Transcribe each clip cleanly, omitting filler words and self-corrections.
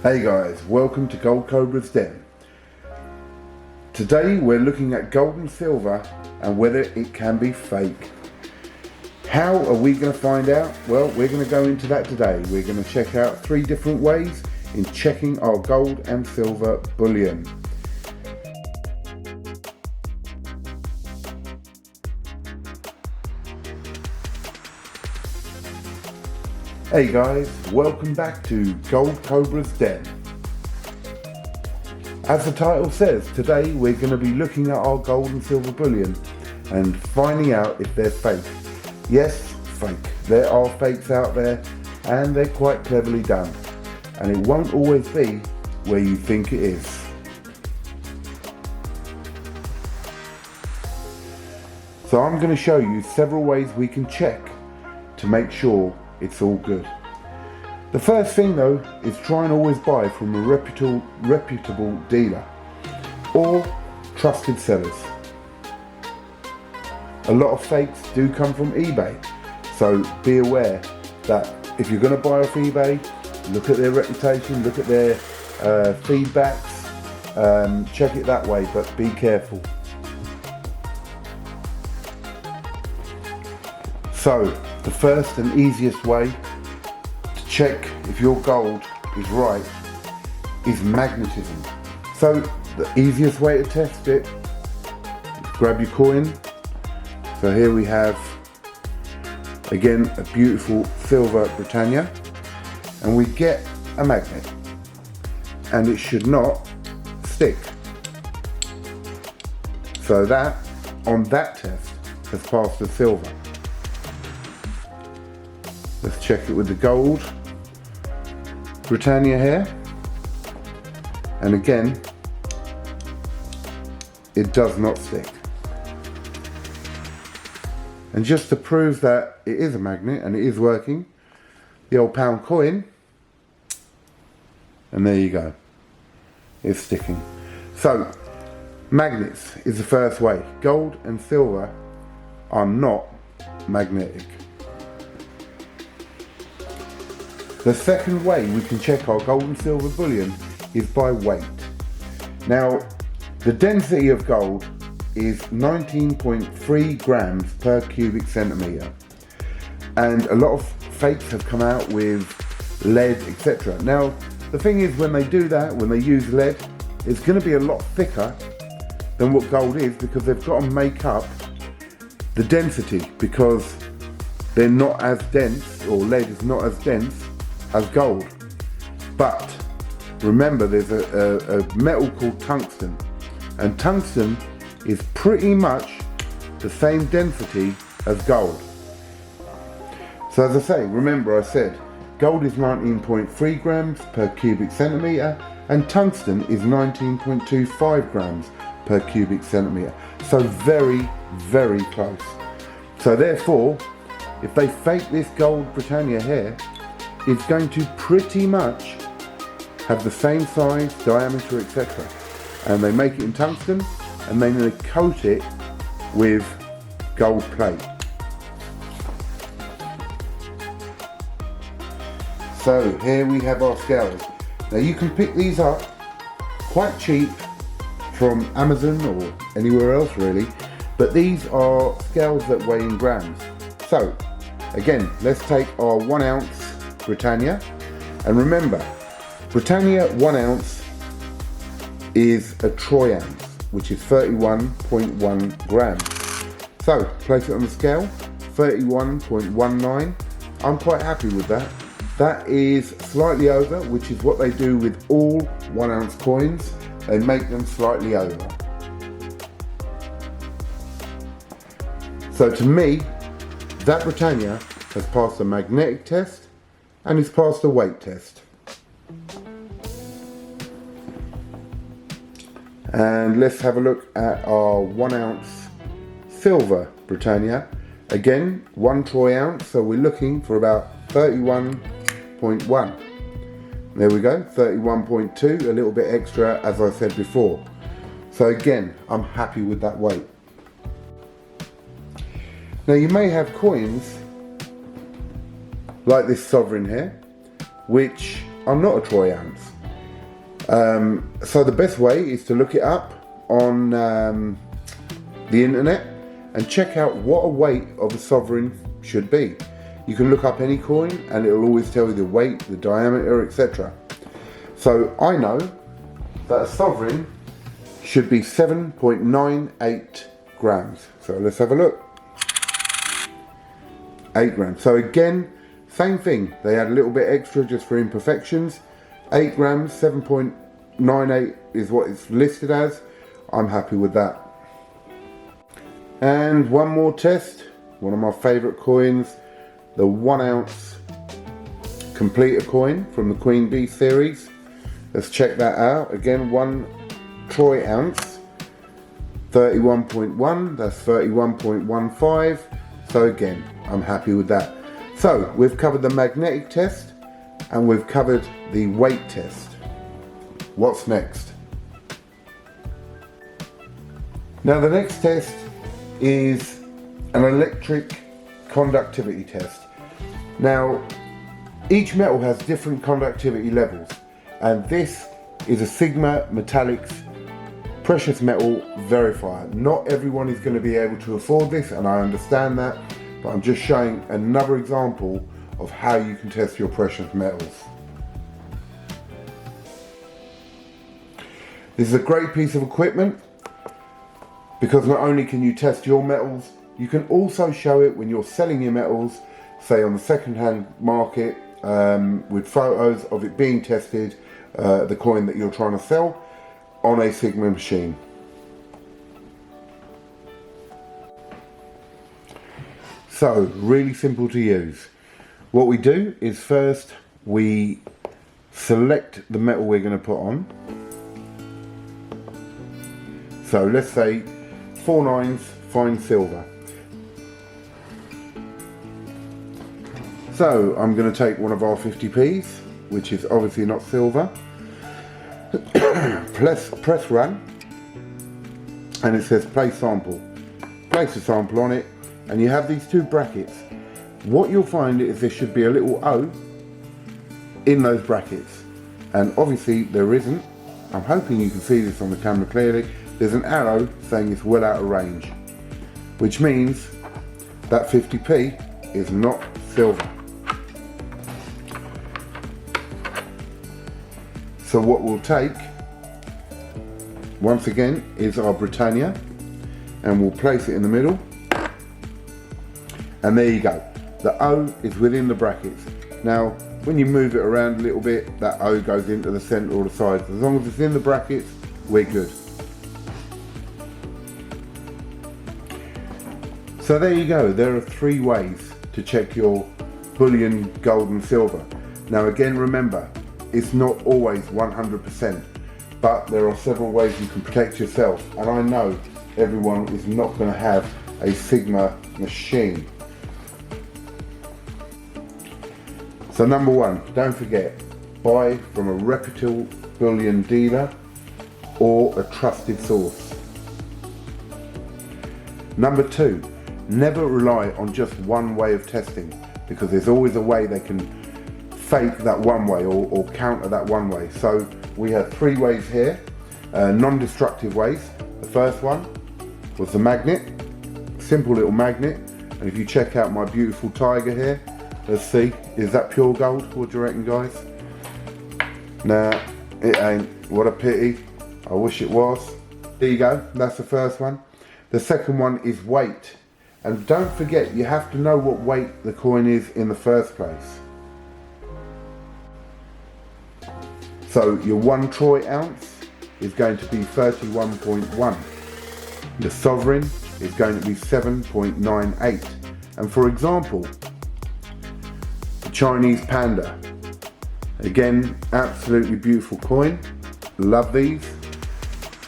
Hey guys, welcome to Gold Cobra's Den. Today we're looking at gold and silver and whether it can be fake. How are we going to find out? Well, we're going to go into that today. We're going to check out 3 different ways in checking our gold and silver bullion. Hey guys, welcome back to Gold Cobra's Den. As the title says, today we're going to be looking at our gold and silver bullion and finding out if they're fake. Yes, fake. There are fakes out there and they're quite cleverly done. And it won't always be where you think it is. So I'm going to show you several ways we can check to make sure it's all good. The first thing though is try and always buy from a reputable dealer or trusted sellers. A lot of fakes do come from eBay, so be aware that if you're going to buy off eBay, look at their reputation, look at their feedbacks, check it that way, but be careful. So the first and easiest way to check if your gold is right is magnetism. So the easiest way to test it is grab your coin. So here we have again a beautiful silver Britannia, and we get a magnet and it should not stick. So that on that test has passed the silver. Let's check it with the gold Britannia here, and again it does not stick. And just to prove that it is a magnet and it is working, the old pound coin, and there you go, it's sticking. So magnets is the first way. Gold and silver are not magnetic. The second way we can check our gold and silver bullion is by weight. Now, the density of gold is 19.3 grams per cubic centimetre. And a lot of fakes have come out with lead, etc. Now, the thing is, when they do that, when they use lead, it's going to be a lot thicker than what gold is, because they've got to make up the density, because they're not as dense, or lead is not as dense as gold. But remember, there's a metal called tungsten, and tungsten is pretty much the same density as gold. So as I say, remember I said gold is 19.3 grams per cubic centimetre and tungsten is 19.25 grams per cubic centimetre. So very, very close. So therefore, if they fake this gold Britannia here, it's going to pretty much have the same size, diameter, etc. And they make it in tungsten, and then they coat it with gold plate. So here we have our scales. Now you can pick these up quite cheap from Amazon or anywhere else really, but these are scales that weigh in grams. So again, let's take our 1 ounce Britannia, and remember, Britannia 1 ounce is a troy ounce, which is 31.1 grams. So place it on the scale, 31.19. I'm quite happy with that. That is slightly over, which is what they do with all 1 ounce coins. They make them slightly over. So to me, that Britannia has passed the magnetic test and it's passed the weight test. And let's have a look at our 1 ounce silver Britannia. Again, 1 troy ounce, so we're looking for about 31.1. There we go, 31.2, a little bit extra as I said before. So again, I'm happy with that weight. Now you may have coins like this sovereign here, which are not a troy ounce. So the best way is to look it up on the internet and check out what a weight of a sovereign should be. You can look up any coin and it will always tell you the weight, the diameter, etc. So I know that a sovereign should be 7.98 grams. So let's have a look. 8 grams. So again, same thing. They add a little bit extra just for imperfections. 8 grams, 7.98 is what it's listed as. I'm happy with that. And one more test. One of my favourite coins, the 1 ounce completer coin from the Queen Bee series. Let's check that out. Again, 1 troy ounce, 31.1, that's 31.15. So again, I'm happy with that. So we've covered the magnetic test and we've covered the weight test. What's next? Now the next test is an electric conductivity test. Now each metal has different conductivity levels, and this is a Sigma Metallics precious metal verifier. Not everyone is going to be able to afford this, and I understand that, but I'm just showing another example of how you can test your precious metals. This is a great piece of equipment because not only can you test your metals, you can also show it when you're selling your metals, say on the second-hand market, with photos of it being tested, the coin that you're trying to sell, on a Sigma machine. So, really simple to use. What we do is first we select the metal we're going to put on. So let's say 4 nines fine silver. So I'm going to take one of our 50p's, which is obviously not silver. Press run, and it says place sample. Place a sample on it, and you have these 2 brackets. What you'll find is there should be a little O in those brackets, and obviously there isn't. I'm hoping you can see this on the camera clearly. There's an arrow saying it's well out of range, which means that 50p is not silver. So what we'll take, once again, is our Britannia, and we'll place it in the middle, and there you go. The O is within the brackets. Now, when you move it around a little bit, that O goes into the centre or the sides. As long as it's in the brackets, we're good. So there you go. There are 3 ways to check your bullion, gold and silver. Now again, remember, it's not always 100%, but there are several ways you can protect yourself, and I know everyone is not going to have a Sigma machine. So number 1, don't forget, buy from a reputable bullion dealer or a trusted source. Number 2, never rely on just one way of testing, because there's always a way they can fake that one way or counter that one way. So we have 3 ways here, non-destructive ways. The first one was the magnet, simple little magnet, and if you check out my beautiful tiger here, let's see, is that pure gold? What do you reckon, guys? Nah, it ain't. What a pity. I wish it was. There you go, that's the first one. The second one is weight, and don't forget, you have to know what weight the coin is in the first place. So your 1 troy ounce is going to be 31.1. The sovereign is going to be 7.98. And for example, the Chinese panda, again, absolutely beautiful coin, love these,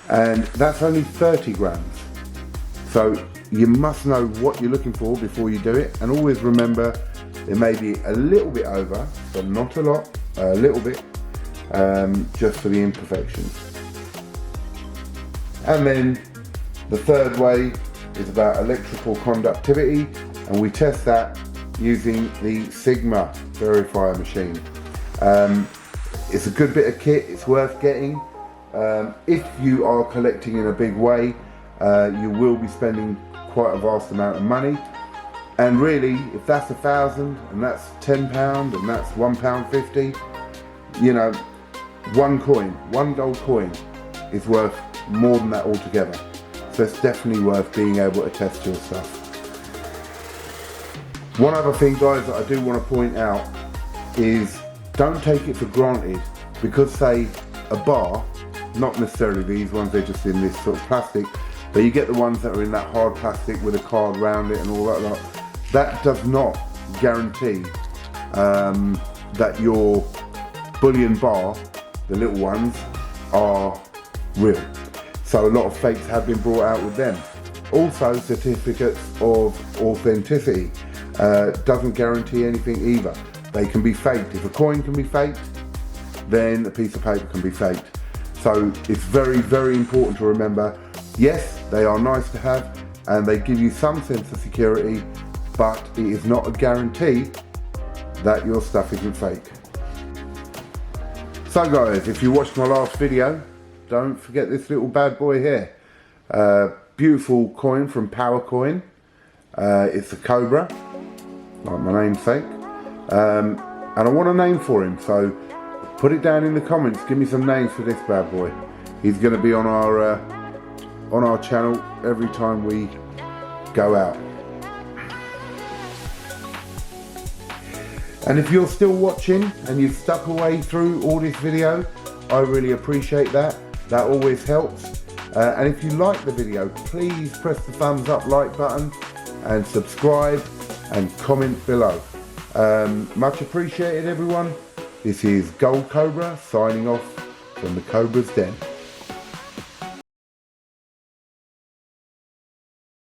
and that's only 30 grams. So you must know what you're looking for before you do it, and always remember there may be a little bit over, but not a lot, a little bit, just for the imperfections. And then the third way is about electrical conductivity, and we test that using the Sigma verifier machine. It's a good bit of kit, it's worth getting. If you are collecting in a big way, you will be spending quite a vast amount of money. And really, if that's 1,000 and that's £10 and that's £1.50, you know, one gold coin is worth more than that altogether. So it's definitely worth being able to test your stuff. One other thing, guys, that I do want to point out is don't take it for granted because, say, a bar, not necessarily these ones, they're just in this sort of plastic, but you get the ones that are in that hard plastic with a card around it and all that lot. That does not guarantee that your bullion bar, the little ones, are real. So a lot of fakes have been brought out with them. Also, certificates of authenticity doesn't guarantee anything either. They can be faked. If a coin can be faked, then a piece of paper can be faked. So it's very, very important to remember, yes, they are nice to have and they give you some sense of security, but it is not a guarantee that your stuff isn't fake. So guys, if you watched my last video, don't forget this little bad boy here. Beautiful coin from Power Coin. It's a Cobra, like my namesake. And I want a name for him, so put it down in the comments. Give me some names for this bad boy. He's going to be on our channel every time we go out. And if you're still watching and you've stuck away through all this video, I really appreciate that. That always helps. And if you like the video, please press the thumbs up like button and subscribe and comment below. Much appreciated, everyone. This is Gold Cobra signing off from the Cobra's Den.